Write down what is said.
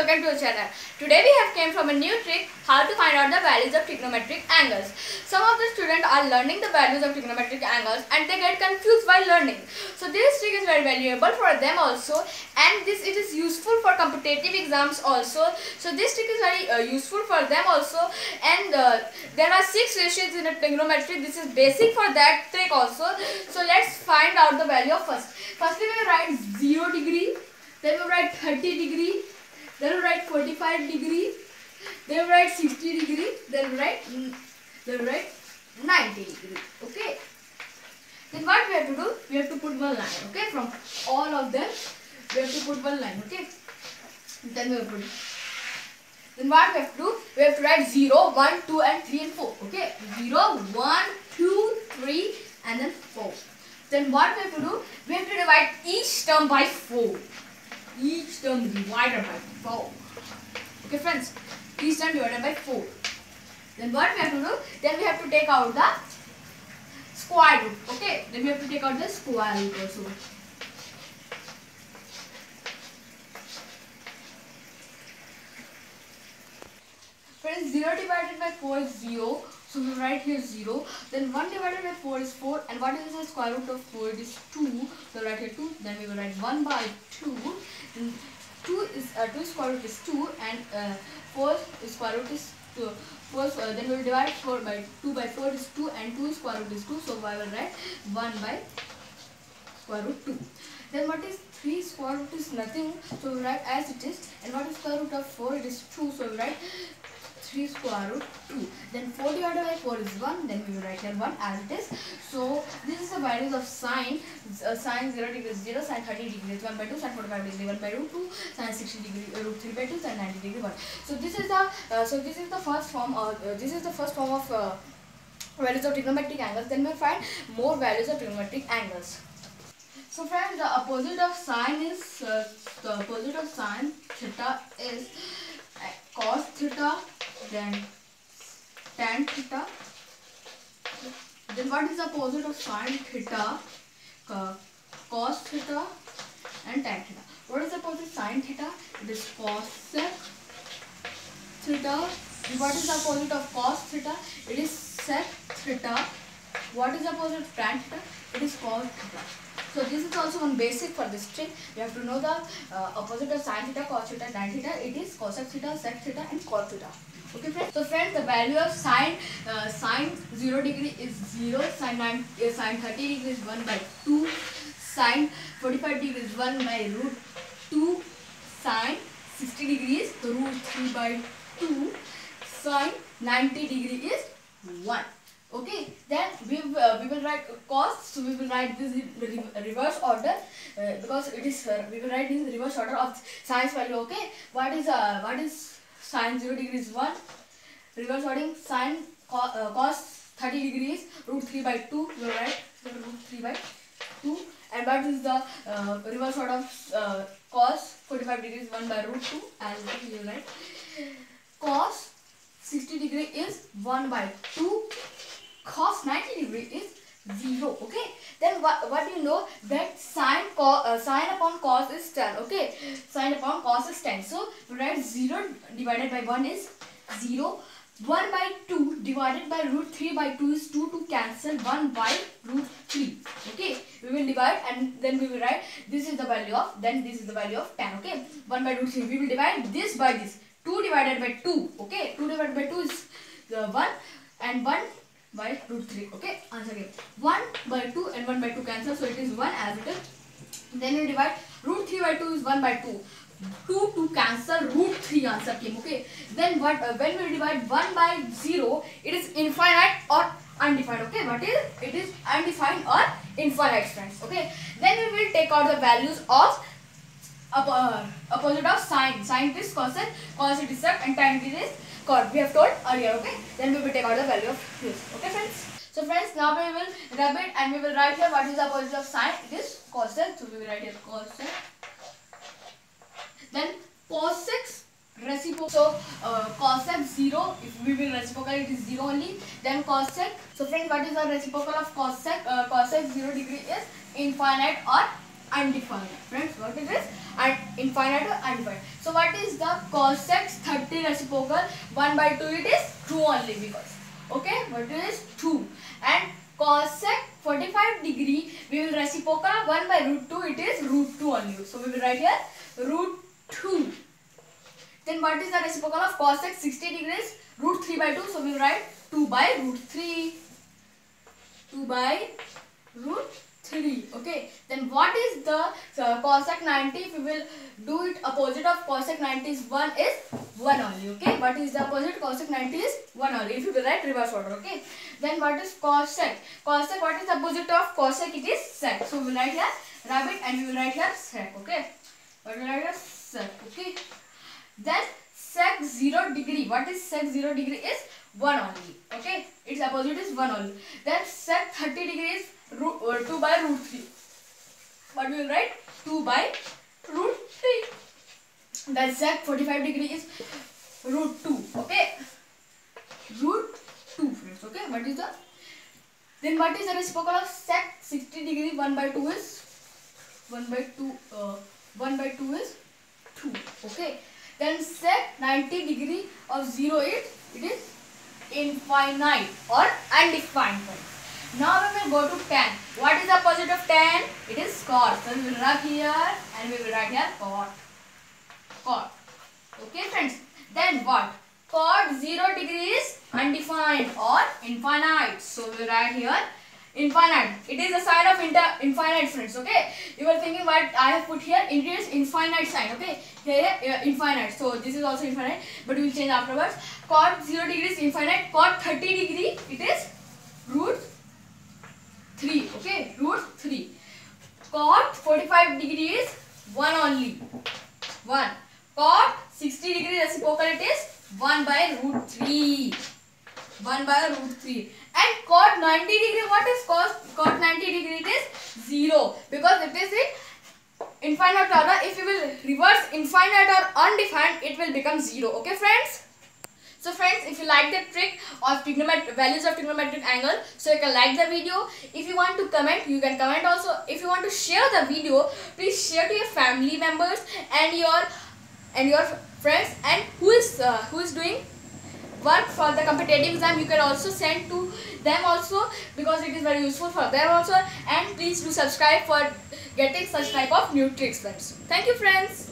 welcome to our channel. Today we have came from a new trick how to find out the values of trigonometric angles. Some of the students are learning the values of trigonometric angles and they get confused while learning. So this trick is very valuable for them also, and it is useful for competitive exams also. So this trick is very useful for them also, and there are 6 ratios in a trigonometry. This is basic for that trick also. So let's find out the value of first. Firstly we will write 0 degree, then we will write 30 degree, then we will write 45 degree, then we will write 60 degree, then we will write 90 degree. Okay. Then what we have to do? We have to put one line. Okay. From all of them, we have to put one line. Okay. Then we will put. Then what we have to do? We have to write 0, 1, 2, and 3 and 4. Okay. 0, 1, 2, 3, and then 4. Then what we have to do? We have to divide each term by 4. Each term divided by 4. Okay, friends. Each term divided by 4. Then what we have to do? Then we have to take out the square root. Okay. Then we have to take out the square root also. Friends, 0 divided by 4 is 0. So we write here 0. Then 1 divided by 4 is 4. And what is the square root of 4? It is 2. So write here 2. Then we will write 1 by 2. Then 2 square root is 2. And 4 square root is 2. Then we will divide 4 by 2 by 4 is 2. And 2 square root is 2. So I will write 1 by square root 2. Then what is 3 square root is nothing. So we write as it is. And what is square root of 4? It is 2. So we write 3 square root 2. Then 4 divided by 4 is 1. Then we will write here 1 as it is. So this is the values of sine. Sine 0 degree is 0. Sine 30 degree is 1 by 2. Sine 45 degree 1 by root 2. Sine 60 degree root 3 by 2. Sine 90 degree 1. So this is the first form. This is the first form of values of trigonometric angles. Then we will find more values of trigonometric angles. So friends, the opposite of sine is theta is cos theta, then tan theta. Then what is the opposite of sine theta? Cos theta and tan theta. What is the opposite sine theta? It is cosec theta. And what is the opposite of cos theta? It is sec theta. What is the opposite of tan theta? It is cos theta. So this is also one basic for this trick. You have to know the opposite of sine theta, cos theta, tan theta. It is cosec theta, sec theta, and cot theta. Okay, friends. So friends, the value of sine 0 degree is 0. Sine 30 degree is 1 by 2. Sine 45 degree is 1 by root 2. Sine 60 degree is root 3 by 2. Sine 90 degree is 1. Okay, then we will write cos. So we will write this in reverse order because it is we will write in reverse order of sine's value. Okay, what is sine 0 degree is 1. Reverse ordering sine cos 30 degrees root 3 by 2. We will write root 3 by 2. And what is the reverse order of cos 45 degrees 1 by root 2? And we will write cos 60 degree is 1 by 2. Cos 90 degree is 0. Okay. Then what do you know? That sine upon cos is 10. Okay. Sine upon cos is 10. So we write 0 divided by 1 is 0. 1 by 2 divided by root 3 by 2 is 2 to cancel 1 by root 3. Okay. We will divide and then we will write this is the value of, then this is the value of 10. Okay. 1 by root 3. We will divide this by this. 2 divided by 2. Okay. 2 divided by 2 is 1 and 1 by root 3. Okay, answer again. 1 by 2 and 1 by 2 cancel, so it is 1 as it is. Then you divide root 3 by 2 is 1 by 2. 2 to cancel root 3 answer came. Okay. Then what when we divide 1 by 0, it is infinite or undefined. Okay, what is it? Is undefined or infinite, friends. Okay. Then we will take out the values of opposite of sine. Sine is cosec, cos it is sec, and tan it is cot. We have told earlier. Okay. Then we will take out the value of this. Okay, friends. So friends, now we will rub it and we will write here what is the opposite of sine. It is cosec. So we will write here cosec. Then cosec reciprocal. So cosec 0. If we will reciprocal, it is 0 only. Then cosec. So friends, what is the reciprocal of cosec? Cosec 0 degree is infinite or undefined. Friends, what is this? And infinite or undefined. So what is the cosec 30 reciprocal? 1 by 2, it is 2 only, because okay, but it is 2. And cosec 45 degree, we will reciprocal of 1 by root 2, it is root 2 only. So we will write here root 2. Then what is the reciprocal of cosec 60 degrees? Root 3 by 2. So we will write 2 by root 3. 2 by root 3. Okay. Then what is the cosec 90? If we will do it opposite of cosec 90 is 1 only. Okay. What is the opposite? Cosec 90 is 1 only. If you will write reverse order. Okay. Then what is cosec? Cosec, what is the opposite of cosec? It is sec. So we will write here rabbit and we will write here sec. Okay. What will write here sec. Okay. Then sec 0 degree. What is sec 0 degree? Is 1 only. Okay. Its opposite is 1 only. Then sec 30 degree is 2 by root 3. What we will write? 2 by root 3. Then sec 45 degree is root 2. Okay. Root 2, friends. Okay. What is the? Then what is the reciprocal of sec 60 degree? 1 by 2 is 1 by 2. 1 by 2 is 2. Okay. Then sec 90 degree of 0 it is infinite or undefined. Now we will go to tan. What is the opposite of tan? It is cot. So we will write here and we will write here cot. Cot. Okay, friends. Then what? Cot 0 degree is undefined or infinite. So we will write here infinite. It is a sign of infinite, friends. Okay. You are thinking what I have put here? It is infinite sign. Okay. Here infinite. So this is also infinite, but we will change afterwards. Cot 0 degree is infinite. Cot 30 degree, it is root 3. Okay. Root 3. Cot 45 degree is 1 only. 1. Cot 60 degree reciprocal, it is 1 by root 3. 1 by root 3. And cot 90 degree, what is cot 90 degree? It is 0, because it is in infinite order. If you will reverse infinite or undefined, it will become 0. Okay, friends? So friends, if you like the trick of values of trigonometric angle, so you can like the video. If you want to comment, you can comment also. If you want to share the video, please share to your family members and your friends, and who is doing work for the competitive exam. You can also send to them also, because it is very useful for them also. And please do subscribe for getting such type of new tricks, friends. Thank you, friends.